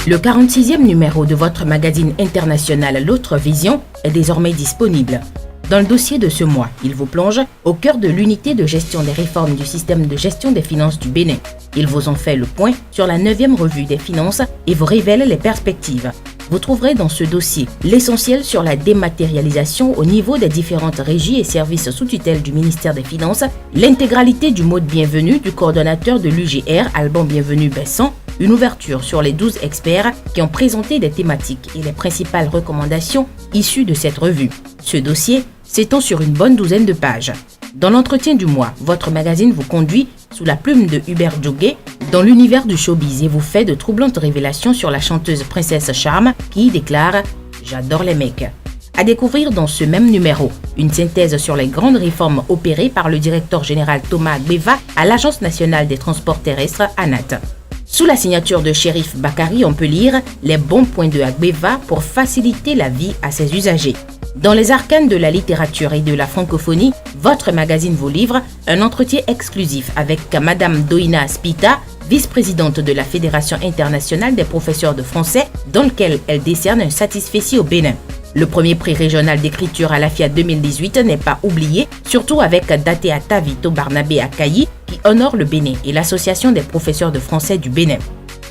Le 46e numéro de votre magazine international L'Autre Vision est désormais disponible. Dans le dossier de ce mois, il vous plonge au cœur de l'unité de gestion des réformes du système de gestion des finances du Bénin. Il vous en fait le point sur la 9e revue des finances et vous révèle les perspectives. Vous trouverez dans ce dossier l'essentiel sur la dématérialisation au niveau des différentes régies et services sous tutelle du ministère des Finances, l'intégralité du mot de bienvenue du coordonnateur de l'UGR, Alban Bienvenu Besson, une ouverture sur les 12 experts qui ont présenté des thématiques et les principales recommandations issues de cette revue. Ce dossier s'étend sur une bonne douzaine de pages. Dans l'entretien du mois, votre magazine vous conduit sous la plume de Hubert Djogé dans l'univers du showbiz et vous fait de troublantes révélations sur la chanteuse Princesse Charme qui déclare « J'adore les mecs ». À découvrir dans ce même numéro, une synthèse sur les grandes réformes opérées par le directeur général Thomas Agbeva à l'Agence nationale des transports terrestres ANAT. Sous la signature de Chérif Bakary, on peut lire les bons points de Agbeva pour faciliter la vie à ses usagers. Dans les arcanes de la littérature et de la francophonie, votre magazine vous livre un entretien exclusif avec Madame Doina Spita, vice-présidente de la Fédération internationale des professeurs de français, dans lequel elle décerne un satisfecit au Bénin. Le premier prix régional d'écriture à la FIA 2018 n'est pas oublié, surtout avec Dateata Vito Barnabé Akayi, qui honore le Bénin et l'Association des professeurs de français du Bénin.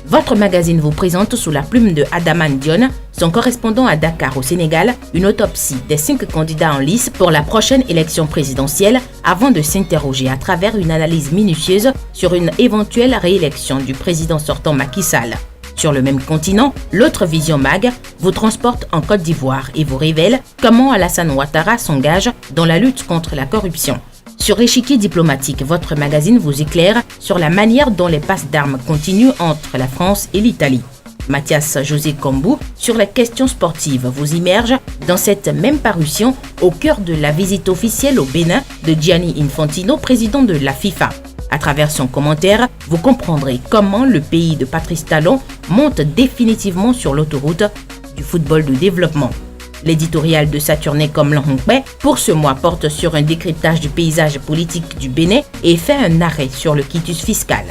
Votre magazine vous présente sous la plume de Adaman Dione, son correspondant à Dakar au Sénégal, une autopsie des 5 candidats en lice pour la prochaine élection présidentielle avant de s'interroger à travers une analyse minutieuse sur une éventuelle réélection du président sortant Macky Sall. Sur le même continent, l'autre Vision Mag vous transporte en Côte d'Ivoire et vous révèle comment Alassane Ouattara s'engage dans la lutte contre la corruption. Sur l'échiquier diplomatique, votre magazine vous éclaire sur la manière dont les passes d'armes continuent entre la France et l'Italie. Mathias José Kambou, sur les questions sportives, vous immerge dans cette même parution au cœur de la visite officielle au Bénin de Gianni Infantino, président de la FIFA. À travers son commentaire, vous comprendrez comment le pays de Patrice Talon monte définitivement sur l'autoroute du football de développement. L'éditorial de Saturné comme Lanhongpe pour ce mois porte sur un décryptage du paysage politique du Bénin et fait un arrêt sur le quitus fiscal.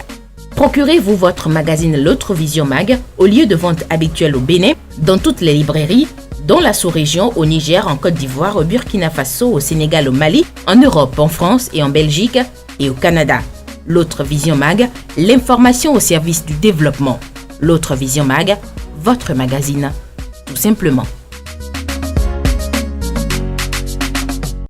Procurez-vous votre magazine L'Autre Vision Mag au lieu de vente habituel au Bénin, dans toutes les librairies, dans la sous-région, au Niger, en Côte d'Ivoire, au Burkina Faso, au Sénégal, au Mali, en Europe, en France et en Belgique et au Canada. L'Autre Vision Mag, l'information au service du développement. L'Autre Vision Mag, votre magazine, tout simplement.